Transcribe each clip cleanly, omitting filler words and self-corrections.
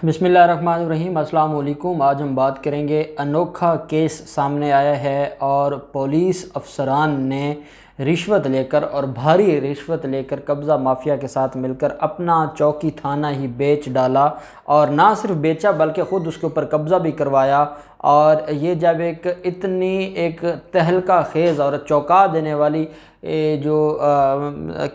बिस्मिल्लाहिर्रहमानिर्रहीम। अस्सलाम वालेकुम। आज हम बात करेंगे, अनोखा केस सामने आया है और पुलिस अफसरान ने रिश्वत लेकर और भारी रिश्वत लेकर कब्ज़ा माफिया के साथ मिलकर अपना चौकी थाना ही बेच डाला, और ना सिर्फ बेचा बल्कि ख़ुद उसके ऊपर कब्ज़ा भी करवाया। और ये जब एक तहलका खेज़ और चौंका देने वाली जो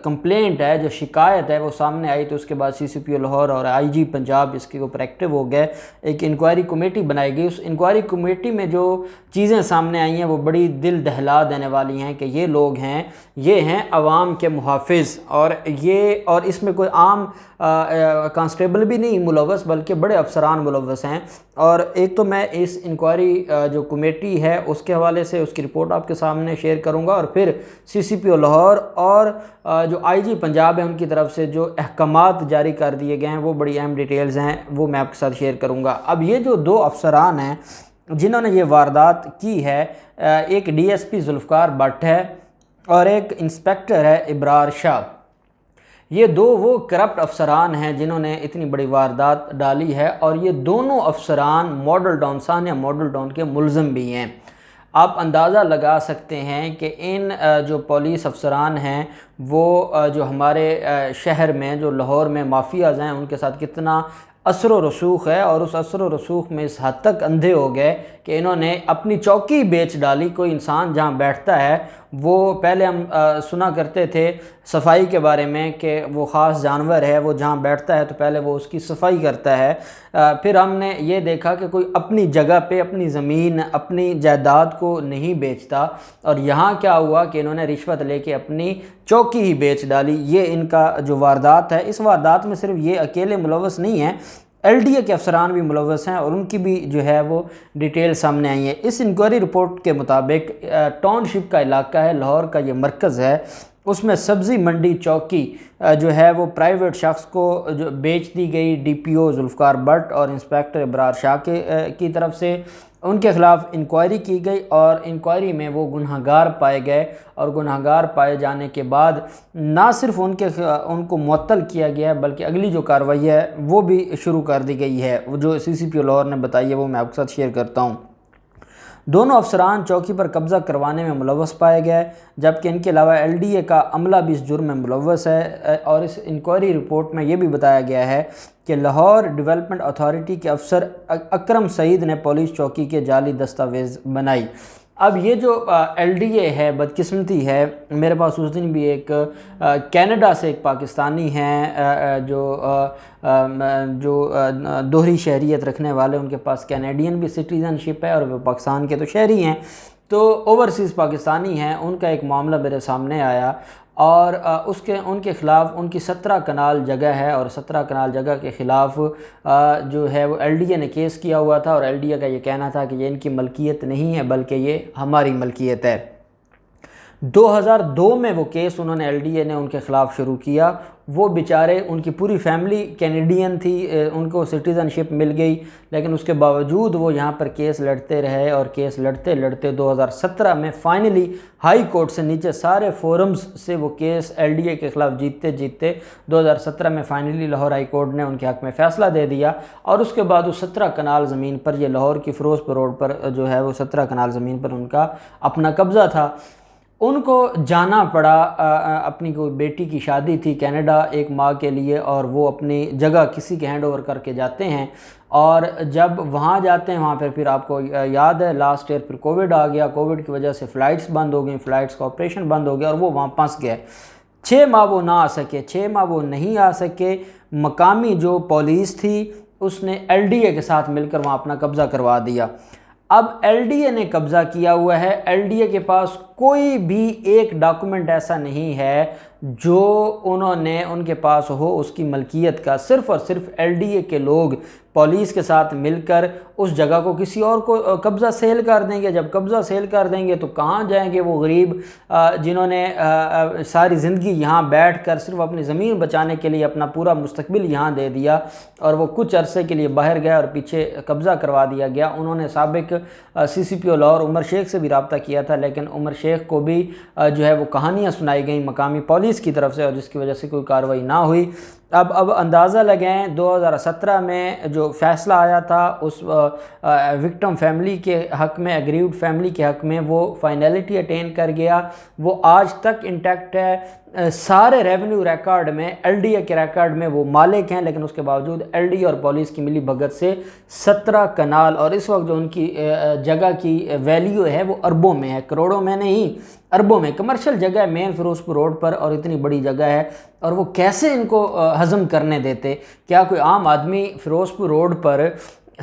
कंप्लेंट है, जो शिकायत है, वो सामने आई, तो उसके बाद CCPO लाहौर और IG पंजाब इसके ऊपर एक्टिव हो गए। एक इंक्वायरी कमेटी बनाई गई। उस इंक्वायरी कमेटी में जो चीज़ें सामने आई हैं वो बड़ी दिल दहला देने वाली हैं कि ये लोग हैं, ये हैं अवाम के मुहाफ़िज़, और इसमें कोई आम कांस्टेबल भी नहीं मुलव्वस, बल्कि बड़े अफसरान मुलव्वस हैं। और एक तो मैं इस इंक्वायरी जो कमेटी है उसके हवाले से उसकी रिपोर्ट आपके सामने शेयर करूंगा, और फिर CCPO लाहौर और जो IG पंजाब है उनकी तरफ से जो अहकामात जारी कर दिए गए हैं वो बड़ी अहम डिटेल्स हैं, वो मैं आपके साथ शेयर करूंगा। अब ये जो दो अफसरान हैं जिन्होंने ये वारदात की है, एक DSP जुल्फ़कार भट्ट है और एक इंस्पेक्टर है इब्रार शाह। ये दो वो करप्ट अफसरान हैं जिन्होंने इतनी बड़ी वारदात डाली है, और ये दोनों अफसरान model town Sania model town के मुलज़िम भी हैं। आप अंदाज़ा लगा सकते हैं कि इन जो पुलिस अफसरान हैं वो जो हमारे शहर में जो लाहौर में माफियाज़ हैं उनके साथ कितना असर व रसूख है, और उस असर व रसूख में इस हद तक अंधे हो गए कि इन्होंने अपनी चौकी बेच डाली। कोई इंसान जहाँ बैठता है, वो पहले हम सुना करते थे सफाई के बारे में कि वो ख़ास जानवर है, वो जहाँ बैठता है तो पहले वो उसकी सफाई करता है। फिर हमने ये देखा कि कोई अपनी जगह पे अपनी ज़मीन अपनी जायदाद को नहीं बेचता, और यहाँ क्या हुआ कि इन्होंने रिश्वत लेके अपनी चौकी ही बेच डाली। ये इनका जो वारदात है, इस वारदात में सिर्फ ये अकेले मुलव्वस नहीं हैं, LDA के अफसरान भी मुलव्वस हैं, और उनकी भी जो है वो डिटेल सामने आई है। इस इंक्वायरी रिपोर्ट के मुताबिक टाउनशिप का इलाका है, लाहौर का ये मरकज़ है, उसमें सब्ज़ी मंडी चौकी जो है वो प्राइवेट शख्स को जो बेच दी गई DPO जुल्फ़कार भट्ट और इंस्पेक्टर इब्रार शाह की तरफ से। उनके ख़िलाफ़ इंक्वायरी की गई और इंक्वायरी में वो गुनहगार पाए गए, और गुनहगार पाए जाने के बाद ना सिर्फ उनको मुअत्तल किया गया है, बल्कि अगली जो कार्रवाई है वो भी शुरू कर दी गई है। वो जो CCPO लाहौर ने बताई है वो मैं आपके साथ शेयर करता हूँ। दोनों अफसरान चौकी पर कब्ज़ा करवाने में मुलव्वस पाए गए, जबकि इनके अलावा LDA का अमला भी इस जुर्म में मुलव्वस है। और इस इंक्वायरी रिपोर्ट में ये भी बताया गया है कि लाहौर डेवलपमेंट अथॉरिटी के अफसर अकरम सईद ने पुलिस चौकी के जाली दस्तावेज़ बनाई। अब ये जो LDA है, बदकिस्मती है, मेरे पास उस दिन भी एक कनाडा से एक पाकिस्तानी हैं जो दोहरी शहरियत रखने वाले, उनके पास कैनेडियन भी सिटीज़नशिप है और वो पाकिस्तान के तो शहरी हैं, तो ओवरसीज़ पाकिस्तानी हैं। उनका एक मामला मेरे सामने आया, और उनके ख़िलाफ़ उनकी 17 कनाल जगह है, और 17 कनाल जगह के ख़िलाफ़ जो है वो LDA ने केस किया हुआ था, और LDA का ये कहना था कि ये इनकी मलकियत नहीं है बल्कि ये हमारी मलकियत है। 2002 में वो केस उन्होंने LDA ने उनके ख़िलाफ़ शुरू किया। वो बेचारे, उनकी पूरी फैमिली कैनेडियन थी, उनको सिटीज़नशिप मिल गई, लेकिन उसके बावजूद वो यहाँ पर केस लड़ते रहे, और केस लड़ते लड़ते 2017 में फ़ाइनली हाई कोर्ट से नीचे सारे फोरम्स से वो केस LDA के ख़िलाफ़ जीतते जीतते 2017 में फ़ाइनली लाहौर हाई कोर्ट ने उनके हक़ में फ़ैसला दे दिया। और उसके बाद उस 17 कनाल ज़मीन पर, ये लाहौर की फ़िरोज़पुर रोड पर जो है वो 17 कनाल ज़मीन पर उनका अपना कब्ज़ा था। उनको जाना पड़ा, अपनी कोई बेटी की शादी थी कनाडा एक माह के लिए, और वो अपनी जगह किसी के हैंड ओवर करके जाते हैं। और जब वहाँ जाते हैं, वहाँ पर फिर आपको याद है लास्ट ईयर फिर कोविड आ गया, कोविड की वजह से फ़्लाइट्स बंद हो गई, फ़्लाइट्स का ऑपरेशन बंद हो गया, और वो वहाँ फंस गए। 6 माह वो ना आ सके, 6 माह वो नहीं आ सके। मकामी जो पुलिस थी उसने LDA के साथ मिलकर वहाँ अपना कब्ज़ा करवा दिया। अब LDA ने कब्ज़ा किया हुआ है, LDA के पास कोई भी एक डॉक्यूमेंट ऐसा नहीं है जो उनके पास हो उसकी मलकियत का। सिर्फ़ और सिर्फ LDA के लोग पुलिस के साथ मिलकर उस जगह को किसी और को कब्ज़ा सेल कर देंगे। जब कब्ज़ा सेल कर देंगे तो कहाँ जाएंगे वो गरीब जिन्होंने सारी ज़िंदगी यहाँ बैठकर सिर्फ अपनी ज़मीन बचाने के लिए अपना पूरा मुस्तकबिल यहाँ दे दिया, और वो कुछ अरसे के लिए बाहर गया और पीछे कब्ज़ा करवा दिया गया। उन्होंने साबिक CCPO लाहौर उमर शेख से भी रब्ता किया था, लेकिन उमर शेख को भी जो है वो कहानियाँ सुनाई गई मकामी पुलिस की तरफ से, और जिसकी वजह से कोई कार्रवाई ना हुई। اب اندازہ لگائیں 2017 میں جو فیصلہ آیا تھا اس وکٹم فیملی کے حق میں، اگریوڈ فیملی کے حق میں، وہ فائنلٹی اٹین کر گیا، وہ آج تک انٹیکٹ ہے۔ سارے ریونیو ریکارڈ میں، ایل ڈی اے کے ریکارڈ میں وہ مالک ہیں، لیکن اس کے باوجود ایل ڈی اے اور پولیس کی ملی بھگت سے 17 کنال، اور اس وقت جو ان کی جگہ کی ویلیو ہے وہ اربوں میں ہے، کروڑوں میں نہیں، اربوں میں۔ کمرشل جگہ ہے مین فیروز پور روڈ پر، اور اتنی بڑی جگہ ہے، اور وہ کیسے ان کو ہضم کرنے دیتے؟ کیا کوئی عام آدمی فیروز پور روڈ پر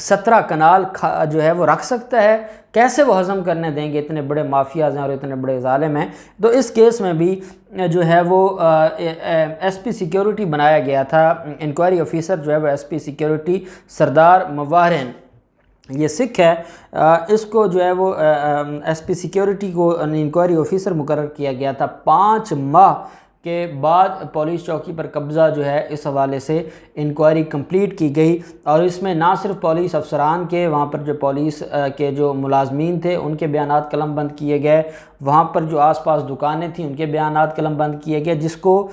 17 کنال جو ہے وہ رکھ سکتا ہے؟ کیسے وہ ہضم کرنے دیں گے؟ اتنے بڑے مافیاز ہیں اور اتنے بڑے ظالم ہیں۔ تو اس کیس میں بھی جو ہے وہ ایس پی سیکیورٹی بنایا گیا تھا، انکوائری آفیسر جو ہے وہ ایس پی سیکیورٹی سردار موارن، یہ سکھ ہے، اس کو جو ہے وہ ایس پی سیکیورٹی کو انکوائری آفیسر مقرر کیا گیا تھا۔ 5 ماہ کے بعد پولیس چوکی پر قبضہ جو ہے اس حوالے سے انکوائری کمپلیٹ کی گئی، اور اس میں نہ صرف پولیس افسران کے، وہاں پر جو پولیس کے جو ملازمین تھے ان کے بیانات قلم بند کیے گئے، وہاں پر جو آس پاس دکانیں تھیں ان کے بیانات قلم بند کیے گئے، جس کو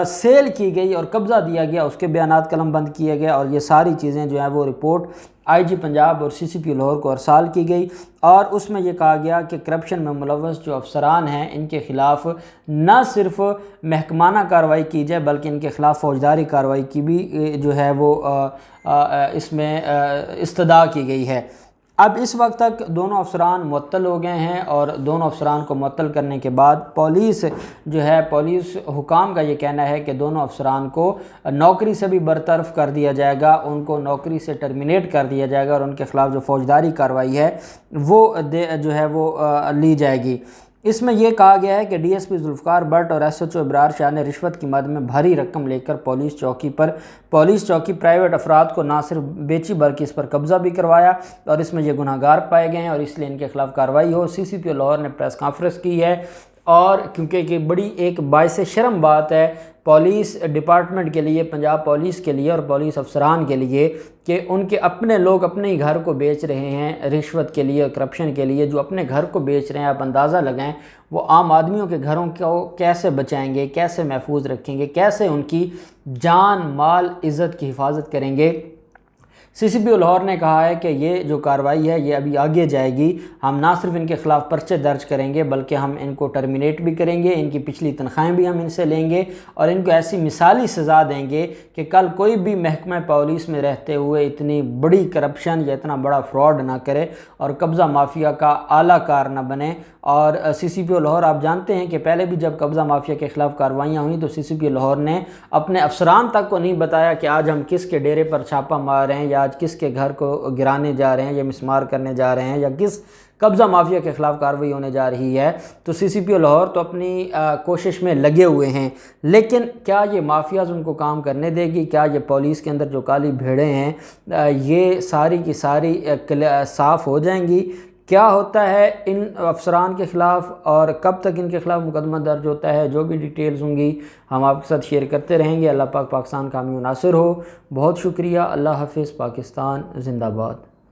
سیل کی گئی اور قبضہ دیا گیا اس کے بیانات قلم بند کیے گئے، اور یہ ساری چیزیں جو ہیں وہ رپورٹ آئی جی پنجاب اور سی سی پی لاہور کو ارسال کی گئی، اور اس میں یہ کہا گیا کہ کرپشن میں ملوث جو افسران ہیں ان کے خلاف نہ صرف محکمانہ کارروائی کی جائے بلکہ ان کے خلاف فوجداری کارروائی کی بھی جو ہے وہ اس میں استدعا کی گئی ہے۔ اب اس وقت تک دونوں افسران معطل ہو گئے ہیں، اور دونوں افسران کو معطل کرنے کے بعد پولیس جو ہے، پولیس حکام کا یہ کہنا ہے کہ دونوں افسران کو نوکری سے بھی برطرف کر دیا جائے گا، ان کو نوکری سے ٹرمینیٹ کر دیا جائے گا، اور ان کے خلاف جو فوجداری کارروائی ہے وہ جو ہے وہ لی جائے گی۔ اس میں یہ کہا گیا ہے کہ D S P Zulfiqar Butt اور S H O Abrar Shah نے رشوت کی مد میں بھاری رقم لے کر پولیس چوکی پرائیویٹ افراد کو نہ صرف بیچی بلکہ اس پر قبضہ بھی کروایا، اور اس میں یہ گناہ گار پائے گئے ہیں، اور اس لیے ان کے خلاف کارروائی ہو۔ سی سی پی او لاہور نے پریس کانفرنس کی ہے، اور کیونکہ یہ بڑی ایک باعث شرم بات ہے پولیس ڈپارٹمنٹ کے لیے، پنجاب پولیس کے لیے اور پولیس افسران کے لیے، کہ ان کے اپنے لوگ اپنے ہی گھر کو بیچ رہے ہیں رشوت کے لیے اور کرپشن کے لیے۔ جو اپنے گھر کو بیچ رہے ہیں، آپ اندازہ لگائیں وہ عام آدمیوں کے گھروں کو کیسے بچائیں گے، کیسے محفوظ رکھیں گے، کیسے ان کی جان مال عزت کی حفاظت کریں گے۔ سی سی پی او لاہور نے کہا ہے کہ یہ جو کارروائی ہے یہ ابھی آگے جائے گی، ہم نہ صرف ان کے خلاف پرچے درج کریں گے بلکہ ہم ان کو ٹرمینیٹ بھی کریں گے، ان کی پچھلی تنخواہیں بھی ہم ان سے لیں گے، اور ان کو ایسی مثالی سزا دیں گے کہ کل کوئی بھی محکمہ پولیس میں رہتے ہوئے اتنی بڑی کرپشن یا اتنا بڑا فراڈ نہ کرے اور قبضہ مافیا کا اعلیٰ کار نہ بنے۔ اور سی سی پی او لاہور آپ جانتے ہیں کہ پہلے بھی جب قبضہ مافیا کے خلاف کارروائیاں ہوئیں تو سی سی پی او لاہور نے اپنے افسران تک کو نہیں بتایا کہ آج ہم کس کے ڈیرے پر چھاپہ مار رہے ہیں، یا آج کس کے گھر کو گرانے جا رہے ہیں یا مسمار کرنے جا رہے ہیں، یا کس قبضہ مافیا کے خلاف کارروائی ہونے جا رہی ہے۔ تو سی سی پی او لاہور تو اپنی کوشش میں لگے ہوئے ہیں، لیکن کیا یہ مافیاز ان کو کام کرنے دے گی؟ کیا یہ پولیس کے اندر جو کالی بھیڑیں ہیں یہ ساری کی ساری صاف ہو جائیں گی؟ کیا ہوتا ہے ان افسران کے خلاف اور کب تک ان کے خلاف مقدمہ درج ہوتا ہے؟ جو بھی ڈیٹیلز ہوں گی ہم آپ کے ساتھ شیئر کرتے رہیں گے۔ اللہ پاک پاکستان کا حامی و ناصر ہو۔ بہت شکریہ۔ اللہ حافظ۔ پاکستان زندہ باد۔